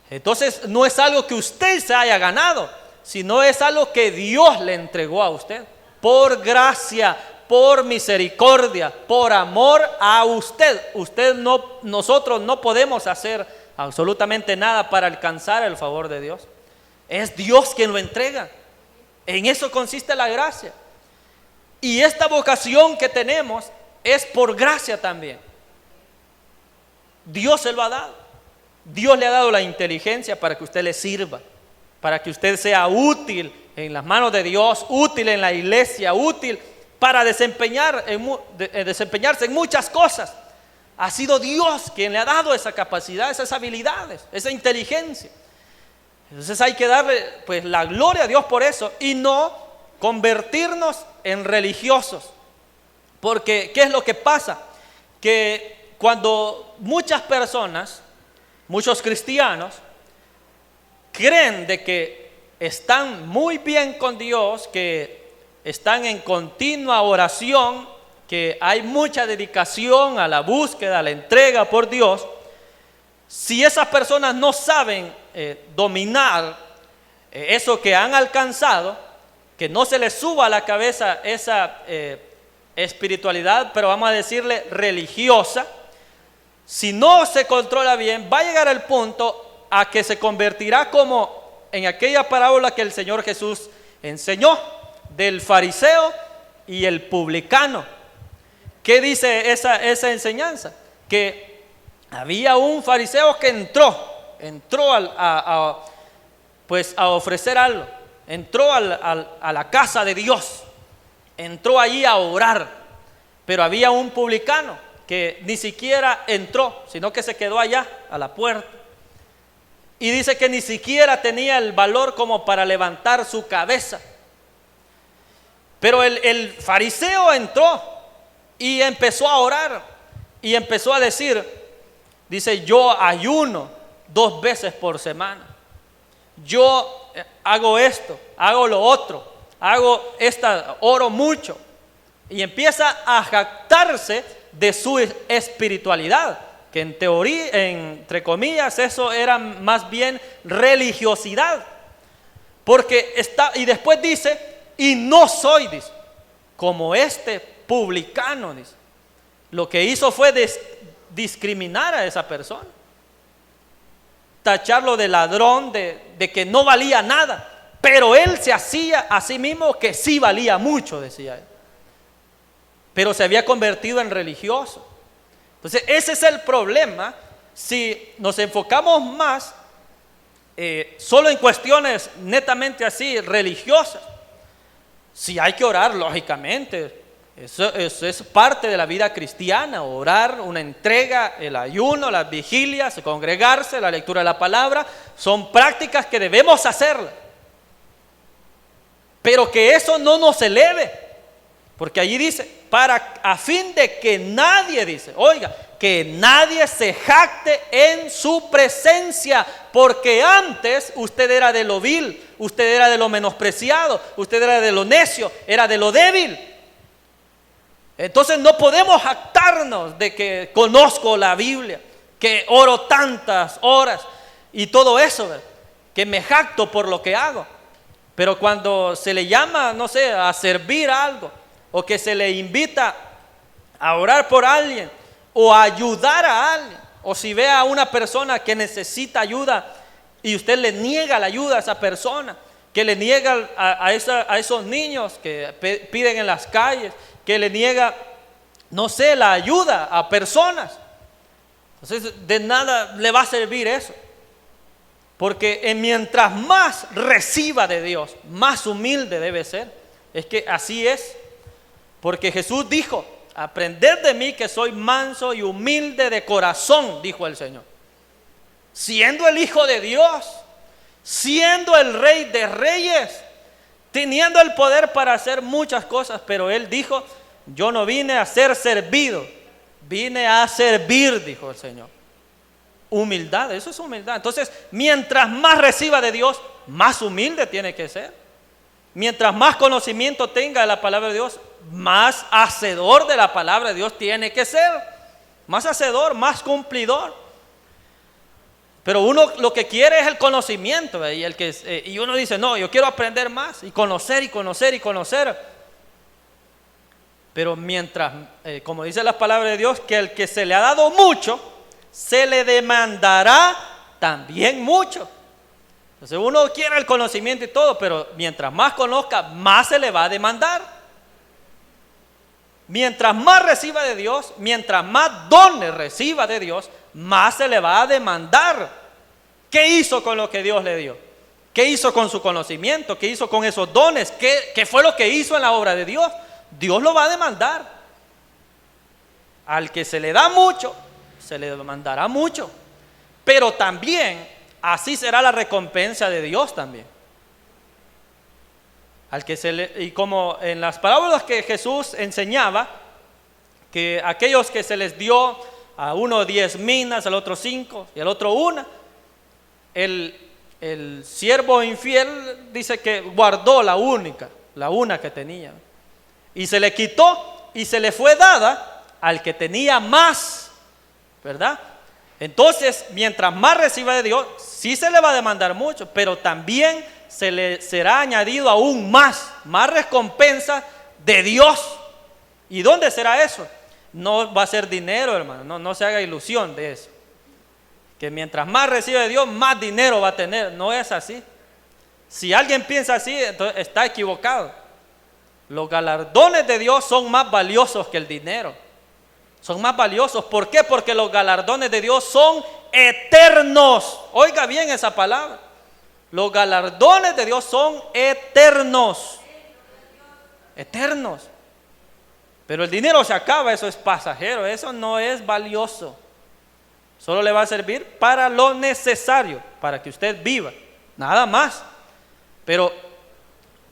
Entonces no es algo que usted se haya ganado, sino es algo que Dios le entregó a usted, por gracia, por misericordia, por amor a usted. Nosotros no podemos hacer absolutamente nada para alcanzar el favor de Dios. Es Dios quien lo entrega. En eso consiste la gracia. Y esta vocación que tenemos es por gracia también. Dios se lo ha dado. Dios le ha dado la inteligencia para que usted le sirva, para que usted sea útil en las manos de Dios, útil en la iglesia, útil para desempeñarse en muchas cosas. Ha sido Dios quien le ha dado esa capacidad, esas habilidades, esa inteligencia. Entonces hay que darle pues la gloria a Dios por eso y no convertirnos en religiosos. Porque ¿qué es lo que pasa? Que cuando muchas personas, muchos cristianos, creen de que están muy bien con Dios, que están en continua oración, que hay mucha dedicación a la búsqueda, a la entrega por Dios, si esas personas no saben dominar eso que han alcanzado, que no se les suba a la cabeza esa espiritualidad, pero vamos a decirle religiosa, si no se controla bien, va a llegar el punto a que se convertirá como en aquella parábola que el Señor Jesús enseñó, del fariseo y el publicano. ¿Qué dice esa enseñanza? Que había un fariseo que entró a ofrecer algo, entró a la casa de Dios, entró allí a orar, pero había un publicano que ni siquiera entró, sino que se quedó allá a la puerta. Y dice que ni siquiera tenía el valor como para levantar su cabeza. Pero el fariseo entró y empezó a orar y empezó a decir, dice, yo ayuno 2 veces por semana, yo hago esto, hago lo otro, oro mucho. Y empieza a jactarse de su espiritualidad, que en teoría, entre comillas, eso era más bien religiosidad. Porque y después dice, y no soy, dice, como este publicano, dice. Lo que hizo fue discriminar a esa persona, tacharlo de ladrón, de que no valía nada, pero él se hacía a sí mismo que sí valía mucho, decía él, pero se había convertido en religioso. Entonces ese es el problema si nos enfocamos más solo en cuestiones netamente así religiosas. Si hay que orar, lógicamente, eso es parte de la vida cristiana, orar, una entrega, el ayuno, las vigilias, congregarse, la lectura de la palabra, son prácticas que debemos hacer, pero que eso no nos eleve, porque allí dice, a fin de que nadie, dice, oiga, que nadie se jacte en su presencia, porque antes usted era de lo vil, usted era de lo menospreciado, usted era de lo necio, era de lo débil. Entonces no podemos jactarnos de que conozco la Biblia, que oro tantas horas y todo eso, ¿verdad? Que me jacto por lo que hago. Pero cuando se le llama, no sé, a servir algo, o que se le invita a orar por alguien, o a ayudar a alguien, o si ve a una persona que necesita ayuda y usted le niega la ayuda a esa persona, que le niega a esos niños que piden en las calles, que le niega, no sé, la ayuda a personas, entonces de nada le va a servir eso. Porque mientras más reciba de Dios, más humilde debe ser. Es que así es. Porque Jesús dijo, aprended de mí que soy manso y humilde de corazón, dijo el Señor. Siendo el Hijo de Dios, siendo el Rey de Reyes, teniendo el poder para hacer muchas cosas, pero Él dijo, yo no vine a ser servido, vine a servir, dijo el Señor. Humildad, eso es humildad. Entonces, mientras más reciba de Dios, más humilde tiene que ser. Mientras más conocimiento tenga de la palabra de Dios, más hacedor de la palabra de Dios tiene que ser. Más hacedor, más cumplidor. Pero uno lo que quiere es el conocimiento, y uno dice, no, yo quiero aprender más y conocer y conocer y conocer. Pero mientras, como dice la palabra de Dios, que el que se le ha dado mucho, se le demandará también mucho. Entonces uno quiere el conocimiento y todo, pero mientras más conozca, más se le va a demandar. Mientras más reciba de Dios, mientras más dones reciba de Dios, más se le va a demandar. ¿Qué hizo con lo que Dios le dio? ¿Qué hizo con su conocimiento? ¿Qué hizo con esos dones? ¿Qué fue lo que hizo en la obra de Dios? Dios lo va a demandar. Al que se le da mucho, se le demandará mucho. Pero también, así será la recompensa de Dios también. Y como en las parábolas que Jesús enseñaba, que aquellos que se les dio a uno 10 minas, al otro 5 y al otro 1, el siervo infiel dice que guardó la una que tenía, y se le quitó y se le fue dada al que tenía más, ¿verdad? Entonces, mientras más reciba de Dios, sí se le va a demandar mucho, pero también se le será añadido aún más recompensa de Dios. ¿Y dónde será eso? No va a ser dinero, hermano, no se haga ilusión de eso. Que mientras más recibe de Dios, más dinero va a tener. No es así. Si alguien piensa así, entonces está equivocado. Los galardones de Dios son más valiosos que el dinero. Son más valiosos. ¿Por qué? Porque los galardones de Dios son eternos. Oiga bien esa palabra. Los galardones de Dios son eternos. Eternos. Pero el dinero se acaba, eso es pasajero, eso no es valioso. Solo le va a servir para lo necesario, para que usted viva, nada más. Pero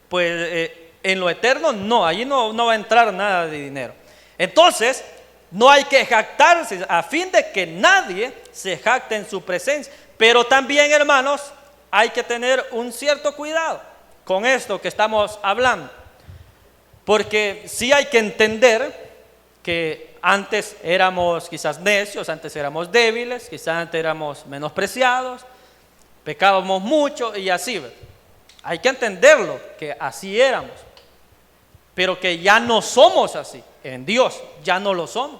pues en lo eterno no, allí no va a entrar nada de dinero. Entonces no hay que jactarse, a fin de que nadie se jacte en su presencia. Pero también, hermanos, hay que tener un cierto cuidado con esto que estamos hablando, porque sí hay que entender que antes éramos quizás necios, antes éramos débiles, quizás antes éramos menospreciados, pecábamos mucho y así. Hay que entenderlo, que así éramos, pero que ya no somos así. En Dios ya no lo somos.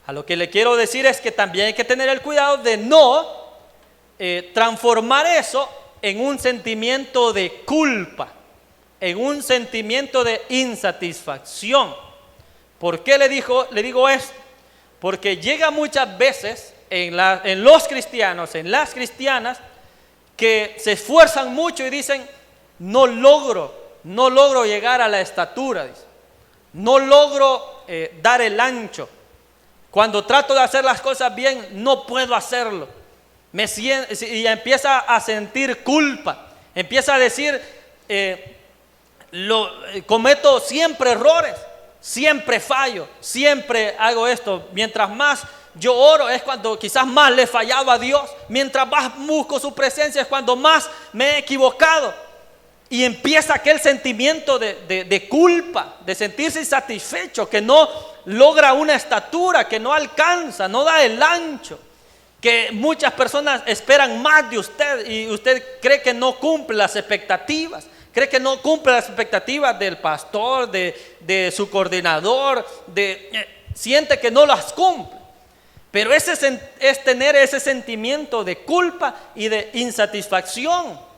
A lo que le quiero decir es que también hay que tener el cuidado de no transformar eso en un sentimiento de culpa, en un sentimiento de insatisfacción. ¿Por qué le digo esto? Porque llega muchas veces en los cristianos, en las cristianas, que se esfuerzan mucho y dicen, no logro llegar a la estatura, dice. No logro dar el ancho. Cuando trato de hacer las cosas bien, no puedo hacerlo. Y empieza a sentir culpa. Empieza a decir, cometo siempre errores, siempre fallo, siempre hago esto. Mientras más yo oro es cuando quizás más le he fallado a Dios. Mientras más busco su presencia es cuando más me he equivocado. Y empieza aquel sentimiento de culpa, de sentirse insatisfecho, que no logra una estatura, que no alcanza, no da el ancho, que muchas personas esperan más de usted y usted cree que no cumple las expectativas, cree que no cumple las expectativas del pastor, de su coordinador, siente que no las cumple. Pero es tener ese sentimiento de culpa y de insatisfacción.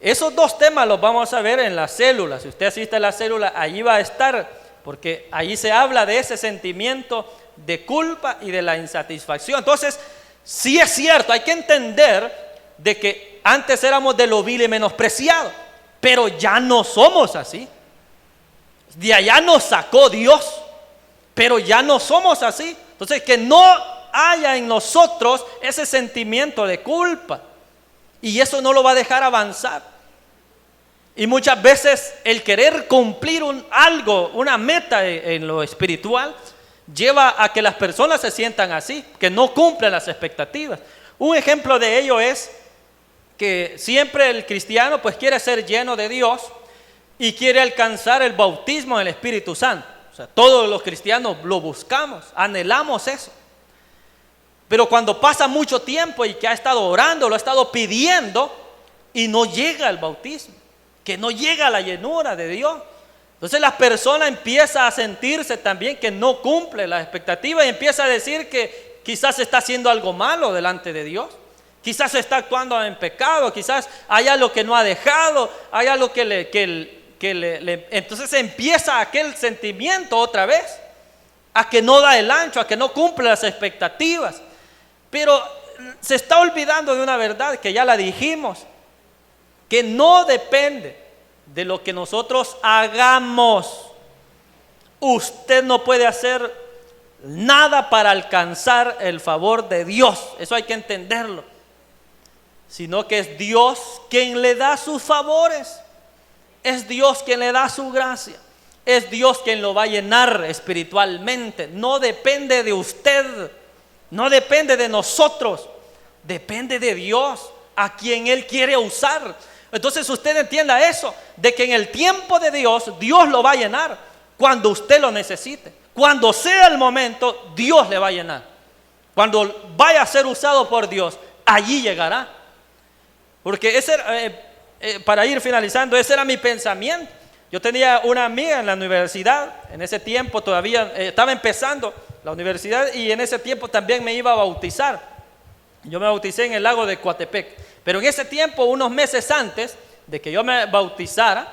Esos dos temas los vamos a ver en las células. Si usted asiste a la célula, allí va a estar, porque allí se habla de ese sentimiento de culpa y de la insatisfacción. Entonces, sí es cierto, hay que entender de que antes éramos de lo vil y menospreciado, pero ya no somos así. De allá nos sacó Dios, pero ya no somos así. Entonces, que no haya en nosotros ese sentimiento de culpa. Y eso no lo va a dejar avanzar. Y muchas veces el querer cumplir una meta en lo espiritual, lleva a que las personas se sientan así, que no cumplen las expectativas. Un ejemplo de ello es que siempre el cristiano pues quiere ser lleno de Dios y quiere alcanzar el bautismo en el Espíritu Santo. O sea, todos los cristianos lo buscamos, anhelamos eso. Pero cuando pasa mucho tiempo y que ha estado orando, lo ha estado pidiendo y no llega el bautismo, que no llega la llenura de Dios, entonces la persona empieza a sentirse también que no cumple las expectativas y empieza a decir que quizás está haciendo algo malo delante de Dios. Quizás está actuando en pecado, quizás hay algo que no ha dejado, hay algo entonces empieza aquel sentimiento otra vez, a que no da el ancho, a que no cumple las expectativas. Pero se está olvidando de una verdad que ya la dijimos, que no depende de lo que nosotros hagamos. Usted no puede hacer nada para alcanzar el favor de Dios, eso hay que entenderlo, sino que es Dios quien le da sus favores, es Dios quien le da su gracia, es Dios quien lo va a llenar espiritualmente. No depende de usted, no depende de nosotros, depende de Dios, a quien Él quiere usar. Entonces usted entienda eso, de que en el tiempo de Dios, Dios lo va a llenar cuando usted lo necesite. Cuando sea el momento, Dios le va a llenar. Cuando vaya a ser usado por Dios, allí llegará. Porque ese para ir finalizando, ese era mi pensamiento. Yo tenía una amiga en la universidad, en ese tiempo todavía estaba empezando la universidad y en ese tiempo también me iba a bautizar. Yo me bauticé en el lago de Coatepec, pero en ese tiempo, unos meses antes de que yo me bautizara,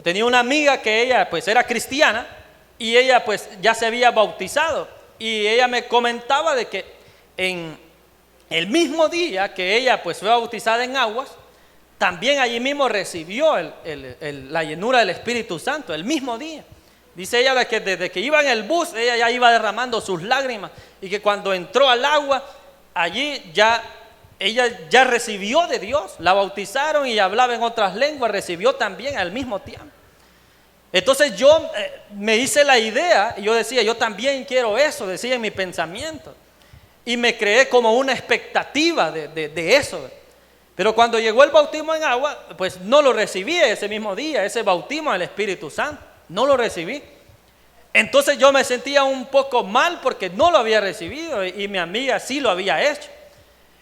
tenía una amiga que ella pues era cristiana y ella pues ya se había bautizado y ella me comentaba de que en el mismo día que ella pues fue bautizada en aguas, también allí mismo recibió la llenura del Espíritu Santo, el mismo día. Dice ella que desde que iba en el bus, ella ya iba derramando sus lágrimas y que cuando entró al agua, allí ella ya recibió de Dios, la bautizaron y hablaba en otras lenguas, recibió también al mismo tiempo. Entonces yo me hice la idea y yo decía, yo también quiero eso, decía en mi pensamiento. Y me creé como una expectativa de eso. Pero cuando llegó el bautismo en agua, pues no lo recibí ese mismo día, ese bautismo del Espíritu Santo, no lo recibí. Entonces yo me sentía un poco mal porque no lo había recibido y mi amiga sí lo había hecho.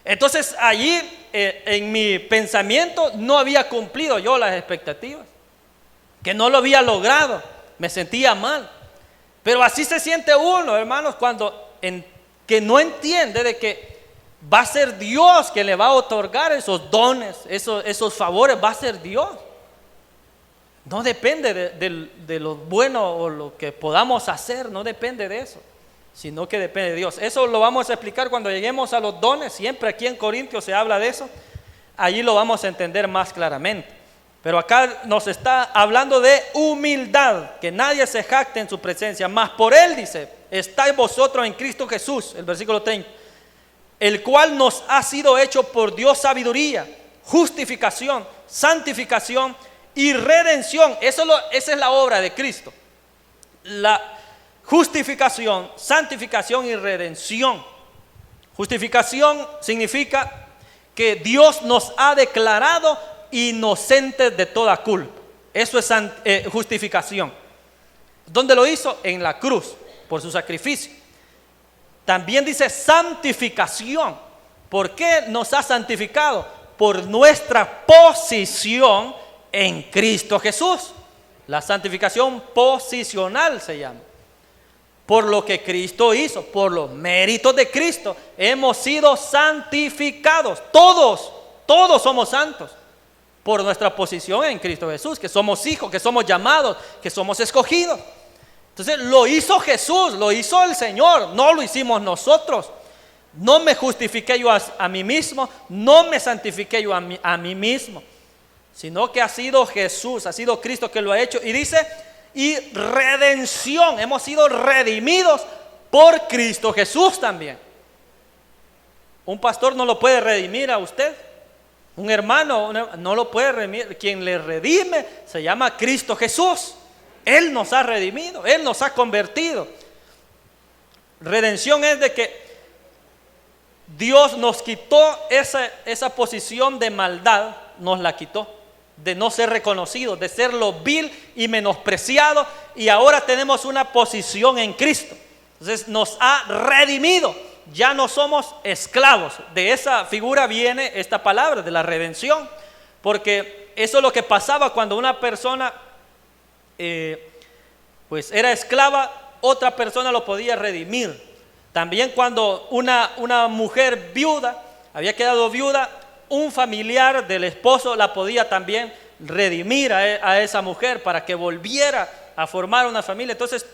Entonces allí en mi pensamiento no había cumplido yo las expectativas, que no lo había logrado, me sentía mal. Pero así se siente uno, hermanos, cuando que no entiende de que va a ser Dios quien le va a otorgar esos dones, esos favores, va a ser Dios. No depende de lo bueno o lo que podamos hacer, no depende de eso, sino que depende de Dios. Eso lo vamos a explicar cuando lleguemos a los dones, siempre aquí en Corintios se habla de eso, allí lo vamos a entender más claramente. Pero acá nos está hablando de humildad, que nadie se jacte en su presencia, mas por Él, dice, estáis vosotros en Cristo Jesús, el versículo 30, el cual nos ha sido hecho por Dios sabiduría, justificación, santificación y redención. Esa es la obra de Cristo. La justificación, santificación y redención. Justificación significa que Dios nos ha declarado inocentes de toda culpa. Eso es justificación. ¿Dónde lo hizo? En la cruz, por su sacrificio. También dice santificación. ¿Por qué nos ha santificado? Por nuestra posición en Cristo Jesús. La santificación posicional se llama. Por lo que Cristo hizo, por los méritos de Cristo, hemos sido santificados. Todos somos santos. Por nuestra posición en Cristo Jesús, que somos hijos, que somos llamados, que somos escogidos. Entonces lo hizo Jesús, lo hizo el Señor, no lo hicimos nosotros. No me justifiqué yo a mí mismo, no me santifiqué yo a mí mismo, sino que ha sido Jesús, ha sido Cristo que lo ha hecho. Y dice, y redención, hemos sido redimidos por Cristo Jesús también. Un pastor no lo puede redimir a usted, un hermano no lo puede redimir. Quien le redime se llama Cristo Jesús. Él nos ha redimido, Él nos ha convertido. Redención es de que Dios nos quitó esa posición de maldad, nos la quitó, de no ser reconocidos, de ser lo vil y menospreciado, y ahora tenemos una posición en Cristo. Entonces nos ha redimido. ya no somos esclavos. De esa figura viene esta palabra de la redención, porque eso es lo que pasaba cuando una persona pues era esclava, otra persona lo podía redimir. También cuando una mujer viuda había quedado viuda, un familiar del esposo la podía también redimir a esa mujer para que volviera a formar una familia. Entonces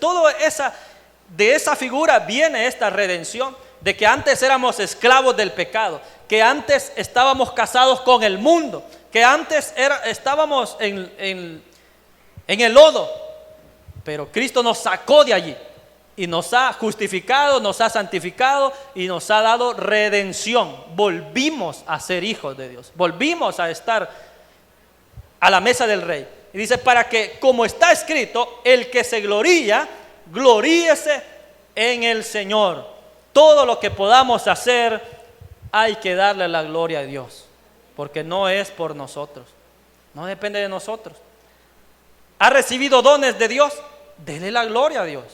de esa figura viene esta redención, de que antes éramos esclavos del pecado, que antes estábamos casados con el mundo, que antes estábamos en el lodo, pero Cristo nos sacó de allí y nos ha justificado, nos ha santificado y nos ha dado redención. Volvimos a ser hijos de Dios, volvimos a estar a la mesa del Rey. Y dice, para que, como está escrito, el que se gloría, gloríese en el Señor. Todo lo que podamos hacer, hay que darle la gloria a Dios, porque no es por nosotros, no depende de nosotros. ¿Ha recibido dones de Dios? Dele la gloria a Dios.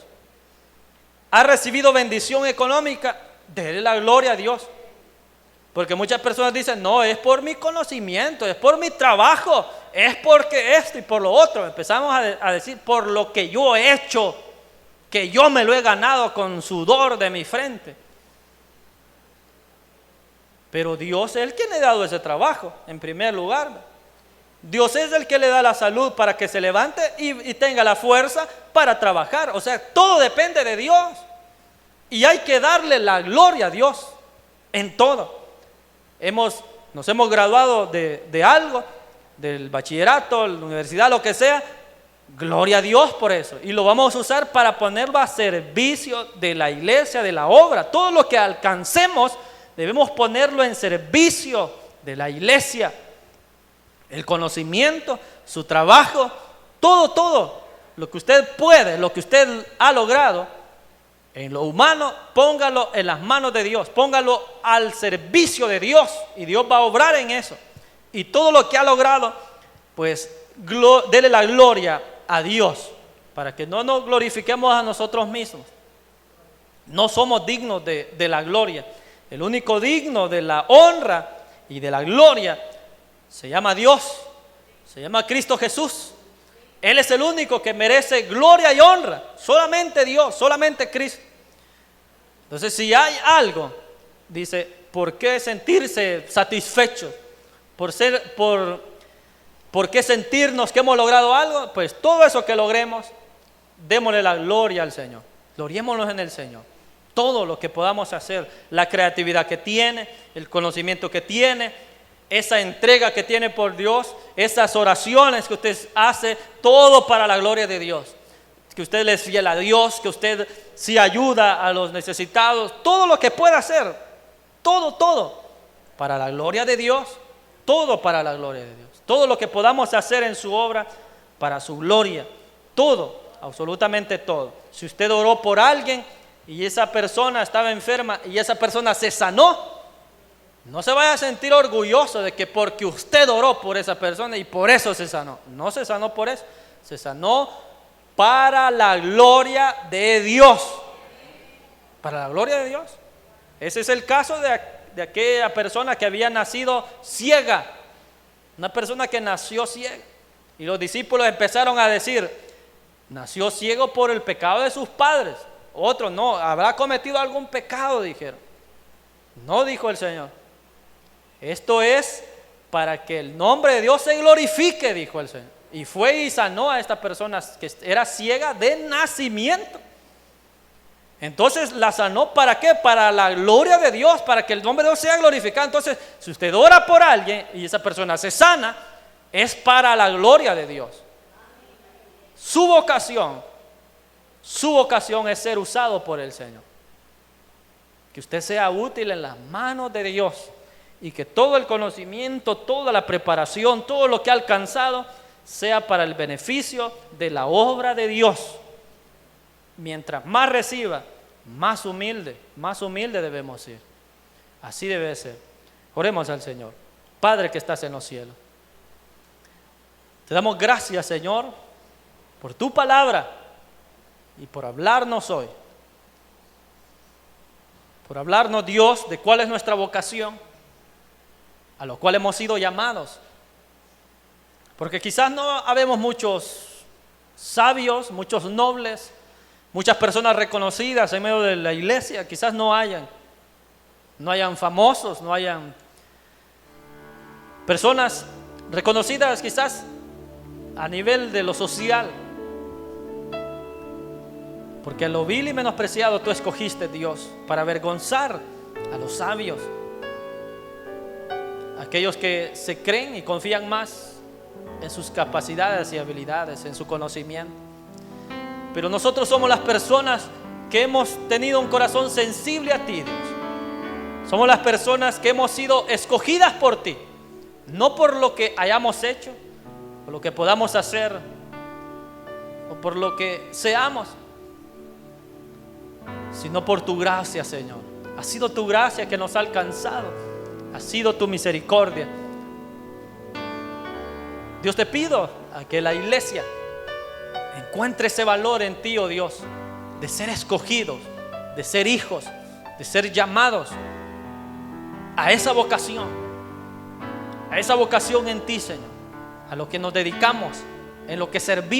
¿Ha recibido bendición económica? Dele la gloria a Dios. Porque muchas personas dicen, no, es por mi conocimiento, es por mi trabajo, es porque esto y por lo otro. Empezamos a decir, por lo que yo he hecho, que yo me lo he ganado con sudor de mi frente. Pero Dios es el que le ha dado ese trabajo, en primer lugar. Dios es el que le da la salud para que se levante y tenga la fuerza para trabajar. O sea, todo depende de Dios. Y hay que darle la gloria a Dios en todo. Nos hemos graduado de algo, del bachillerato, la universidad, lo que sea. Gloria a Dios por eso. Y lo vamos a usar para ponerlo a servicio de la iglesia, de la obra. Todo lo que alcancemos debemos ponerlo en servicio de la iglesia. El conocimiento, su trabajo, todo lo que usted puede, lo que usted ha logrado en lo humano, póngalo en las manos de Dios, póngalo al servicio de Dios y Dios va a obrar en eso. Y todo lo que ha logrado, pues dele la gloria a Dios, para que no nos glorifiquemos a nosotros mismos. No somos dignos de la gloria. El único digno de la honra y de la gloria se llama Dios, se llama Cristo Jesús. Él es el único que merece gloria y honra. Solamente Dios, solamente Cristo. Entonces, si hay algo, dice, ¿por qué sentirse satisfechos? ¿Por qué sentirnos que hemos logrado algo? Pues todo eso que logremos, démosle la gloria al Señor. Gloriémonos en el Señor. Todo lo que podamos hacer, la creatividad que tiene, el conocimiento que tiene, esa entrega que tiene por Dios, esas oraciones que usted hace, todo para la gloria de Dios. Que usted le es fiel a Dios, que usted sí ayuda a los necesitados, todo lo que pueda hacer, todo para la gloria de Dios, todo para la gloria de Dios. Todo lo que podamos hacer en su obra para su gloria, todo, absolutamente todo. Si usted oró por alguien y esa persona estaba enferma y esa persona se sanó, no se vaya a sentir orgulloso de que porque usted oró por esa persona y por eso se sanó. No se sanó por eso, se sanó para la gloria de Dios. Para la gloria de Dios. Ese es el caso de aquella persona que había nacido ciega. Una persona que nació ciega. Y los discípulos empezaron a decir, nació ciego por el pecado de sus padres. Otros, no, habrá cometido algún pecado, dijeron. No, dijo el Señor. Esto es para que el nombre de Dios se glorifique, dijo el Señor. Y fue y sanó a esta persona que era ciega de nacimiento. Entonces la sanó, ¿para qué? Para la gloria de Dios, para que el nombre de Dios sea glorificado. Entonces, si usted ora por alguien y esa persona se sana, es para la gloria de Dios. Su vocación es ser usado por el Señor. Que usted sea útil en las manos de Dios y que todo el conocimiento, toda la preparación, todo lo que ha alcanzado sea para el beneficio de la obra de Dios. Mientras más reciba, más humilde debemos ser. Así debe ser. Oremos al Señor. Padre que estás en los cielos, te damos gracias, Señor, por tu palabra y por hablarnos hoy, por hablarnos Dios de cuál es nuestra vocación, a lo cual hemos sido llamados. Porque quizás no habemos muchos sabios, muchos nobles, muchas personas reconocidas en medio de la iglesia, quizás no hayan famosos, no hayan personas reconocidas quizás a nivel de lo social. Porque a lo vil y menospreciado tú escogiste, Dios, para avergonzar a los sabios, aquellos que se creen y confían más en sus capacidades y habilidades, en su conocimiento. Pero nosotros somos las personas que hemos tenido un corazón sensible a ti, Dios. Somos las personas que hemos sido escogidas por ti, no por lo que hayamos hecho, por lo que podamos hacer o por lo que seamos, sino por tu gracia, Señor. Ha sido tu gracia que nos ha alcanzado, ha sido tu misericordia. Dios, te pido a que la iglesia encuentre ese valor en ti, oh Dios, de ser escogidos, de ser hijos, de ser llamados a esa vocación en ti, Señor, a lo que nos dedicamos, en lo que servimos.